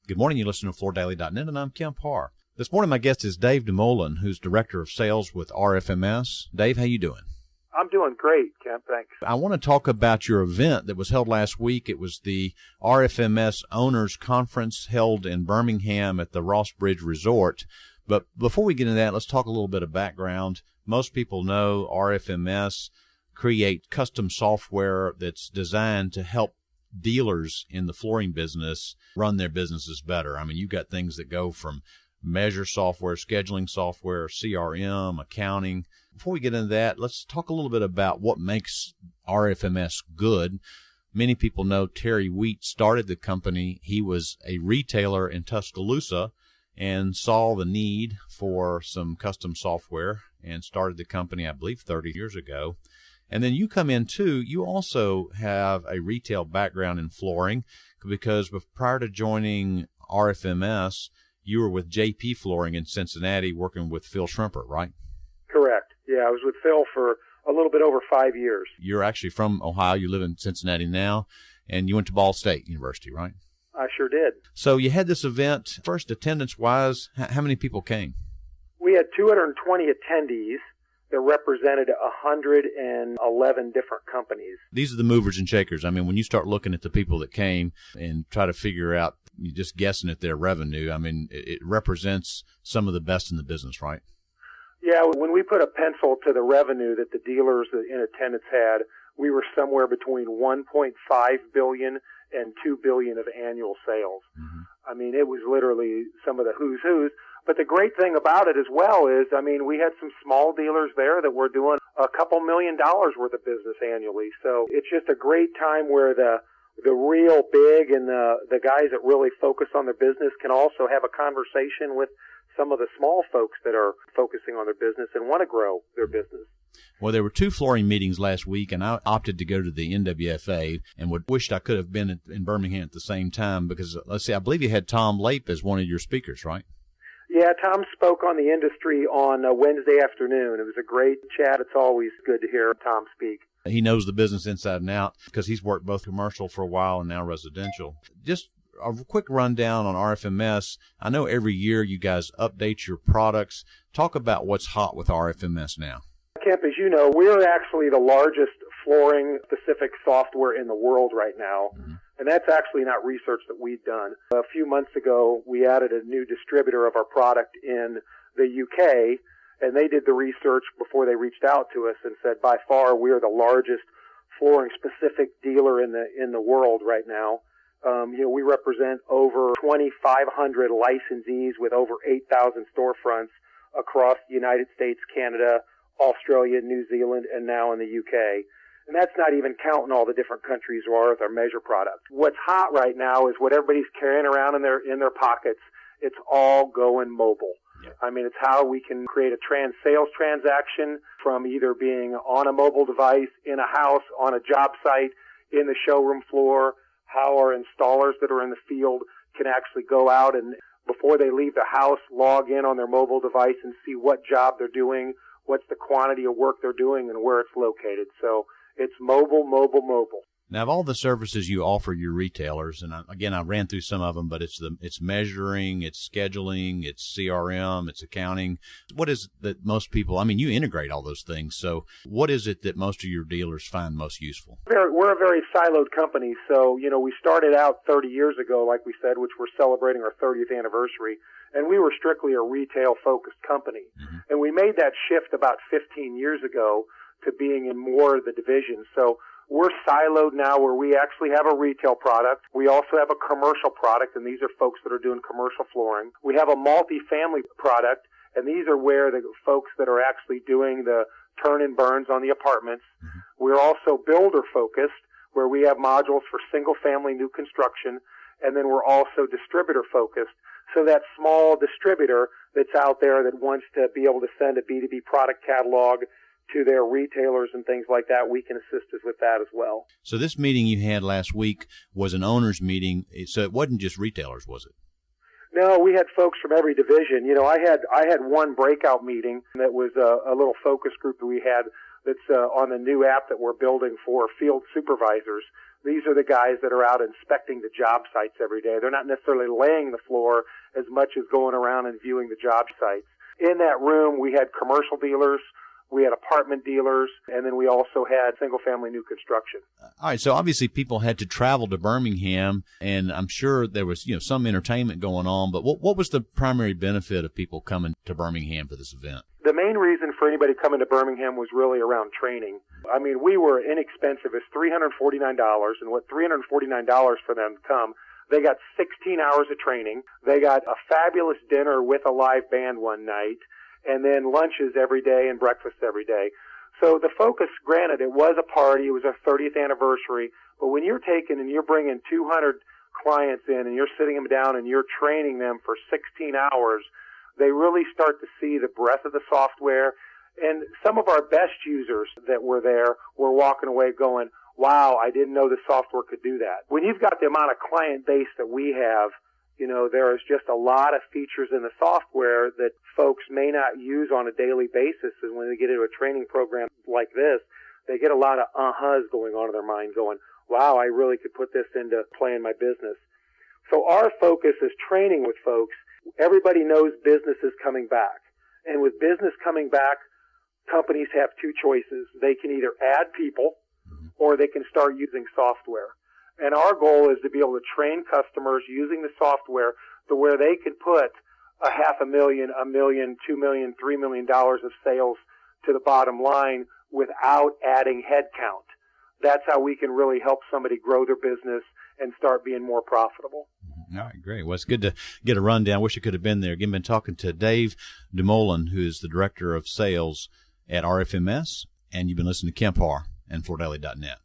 Good morning. You listen to FloorDaily.net, and I'm Kemp Harr. This morning, my guest is Dave Dumoulin, who's Director of Sales with RFMS. Dave, how you doing? I'm doing great, Kemp. Thanks. I want to talk about your event that was held last week. It was the RFMS Owners Conference held in Birmingham at the Ross Bridge Resort. But before we get into that, let's talk a little bit of background. Most people know RFMS create custom software that's designed to help dealers in the flooring business run their businesses better. I mean, you've got things that go from measure software, scheduling software, CRM, accounting. Before we get into that, let's talk a little bit about what makes RFMS good. Many people know Terry Wheat started the company. He was a retailer in Tuscaloosa and saw the need for some custom software and started the company, I believe, 30 years ago. And then you come in, too. You also have a retail background in flooring because prior to joining RFMS, you were with JP Flooring in Cincinnati working with Phil Shrimper, right? Correct. Yeah, I was with Phil for a little bit over 5 years. You're actually from Ohio. You live in Cincinnati now, and you went to Ball State University, right? I sure did. So you had this event. First, attendance-wise, how many people came? We had 220 attendees that represented 111 different companies. These are the movers and shakers. I mean, when you start looking at the people that came and try to figure out, you're just guessing at their revenue, I mean, it represents some of the best in the business, right? Yeah, when we put a pencil to the revenue that the dealers in attendance had, we were somewhere between $1.5 billion and $2 billion of annual sales. Mm-hmm. I mean, it was literally some of the who's who's. But the great thing about it as well is, I mean, we had some small dealers there that were doing a couple $1 million worth of business annually. So it's just a great time where the real big and the guys that really focus on their business can also have a conversation with some of the small folks that are focusing on their business and want to grow their business. Well, there were two flooring meetings last week, and I opted to go to the NWFA and wished I could have been in Birmingham at the same time because, let's see, I believe you had Tom Lape as one of your speakers, right? Yeah, Tom spoke on the industry on Wednesday afternoon. It was a great chat. It's always good to hear Tom speak. He knows the business inside and out because he's worked both commercial for a while and now residential. Just a quick rundown on RFMS. I know every year you guys update your products. Talk about what's hot with RFMS now. Kemp, as you know, we're actually the largest flooring-specific software in the world right now. Mm-hmm. And that's actually not research that we've done. A few months ago, we added a new distributor of our product in the UK, and they did the research before they reached out to us and said, by far, we're the largest flooring-specific dealer in the world right now. We represent over 2,500 licensees with over 8,000 storefronts across the United States, Canada, Australia, New Zealand, and now in the UK. And that's not even counting all the different countries we are with our measure product. What's hot right now is what everybody's carrying around in their pockets. It's all going mobile. Yeah. I mean, it's how we can create a sales transaction from either being on a mobile device, in a house, on a job site, in the showroom floor, how our installers that are in the field can actually go out and, before they leave the house, log in on their mobile device and see what job they're doing, what's the quantity of work they're doing, and where it's located. So it's mobile, mobile, mobile. Now, of all the services you offer your retailers, and I ran through some of them, but it's measuring, it's scheduling, it's CRM, it's accounting. What is it that most people, I mean, you integrate all those things, so what is it that most of your dealers find most useful? We're a very siloed company, so, we started out 30 years ago, like we said, which we're celebrating our 30th anniversary, and we were strictly a retail-focused company. Mm-hmm. And we made that shift about 15 years ago to being in more of the divisions. So we're siloed now where we actually have a retail product. We also have a commercial product, and these are folks that are doing commercial flooring. We have a multi-family product, and these are where the folks that are actually doing the turn and burns on the apartments. Mm-hmm. We're also builder-focused, where we have modules for single-family new construction, and then we're also distributor-focused. So that small distributor that's out there that wants to be able to send a B2B product catalog to their retailers and things like that, we can assist us with that as well. So this meeting you had last week was an owners meeting, so it wasn't just retailers, was it? No, we had folks from every division. I had one breakout meeting that was a little focus group that we had that's on the new app that we're building for field supervisors These are the guys that are out inspecting the job sites every day. They're not necessarily laying the floor as much as going around and viewing the job sites. In that room, we had commercial dealers, we had apartment dealers, and then we also had single-family new construction. All right, so obviously people had to travel to Birmingham, and I'm sure there was, some entertainment going on, but what was the primary benefit of people coming to Birmingham for this event? The main reason for anybody coming to Birmingham was really around training. I mean, we were inexpensive. It's $349, and what $349 for them to come, they got 16 hours of training. They got a fabulous dinner with a live band one night, and then lunches every day and breakfast every day. So the focus, granted, it was a party. It was our 30th anniversary. But when you're taking and you're bringing 200 clients in and you're sitting them down and you're training them for 16 hours, they really start to see the breadth of the software. And some of our best users that were there were walking away going, wow, I didn't know the software could do that. When you've got the amount of client base that we have, there is just a lot of features in the software that folks may not use on a daily basis. And when they get into a training program like this, they get a lot of uh-huhs going on in their mind going, wow, I really could put this into play in my business. So our focus is training with folks. Everybody knows business is coming back. And with business coming back, companies have two choices. They can either add people or they can start using software. And our goal is to be able to train customers using the software to where they can put $500,000, $1 million, $2 million, $3 million of sales to the bottom line without adding headcount. That's how we can really help somebody grow their business and start being more profitable. All right, great. Well, it's good to get a rundown. Wish I could have been there. Again, been talking to Dave Dumoulin, who is the Director of Sales at RFMS, and you've been listening to Kemp Harr and FloorDaily.net.